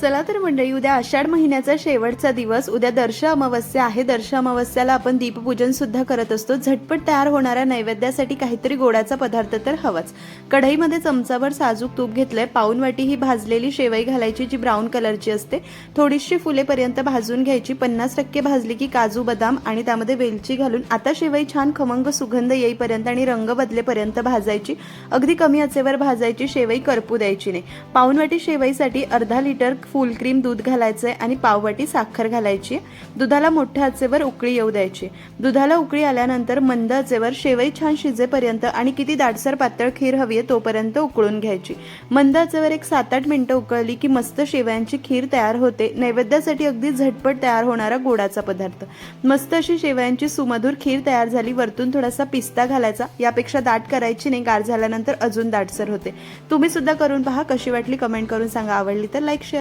चला तर मंडळी, उद्या आषाढ महिन्याचा शेवटचा दिवस, उद्या दर्श अमावस्या आहे। दर्श अमावस्याला आपण दीपपूजन सुद्धा करत असतो। झटपट तयार होणाऱ्या नैवेद्यासाठी काहीतरी गोडाचा पदार्थ तर हवाच। कढईमध्ये चमचाभर साजूक तूप घेतलंय। पाऊण वाटी ही भाजलेली शेवई घालायची, जी ब्राऊन कलरची असते। थोडीशी फुलेपर्यंत भाजून घ्यायची। 50% भाजली की काजू बदाम आणि त्यामध्ये वेलची घालून आता शेवई छान खमंग सुगंध येईपर्यंत आणि रंग बदलेपर्यंत भाजायची। अगदी कमी आचेवर भाजायची, शेवई करपू द्यायची नाही। पाऊण वाटी शेवईसाठी अर्धा लिटर फुल क्रीम दूध घालायचंय आणि पाववाटी साखर घालायची। दुधाला मोठ्या आचेवर उकळी येऊ द्यायची। दुधाला उकळी आल्यानंतर मंद आचेवर शेवई छान शिजेपर्यंत आणि किती दाटसर पातळ खीर हवी आहे तोपर्यंत उकळून घ्यायची। मंद आचेवर एक 7-8 मिनिटं उकळली की मस्त शेवयांची खीर तयार होते। नैवेद्यासाठी अगदी झटपट तयार होणारा गोडाचा पदार्थ। मस्त अशी शेवयांची सुमधुर खीर तयार झाली। वरतून थोडासा पिस्ता घालायचा। यापेक्षा दाट करायची नाही, गार झाल्यानंतर अजून दाटसर होते। तुम्ही सुद्धा करून पहा, कशी वाटली कमेंट करून सांगा। आवडली तर लाईक शेअर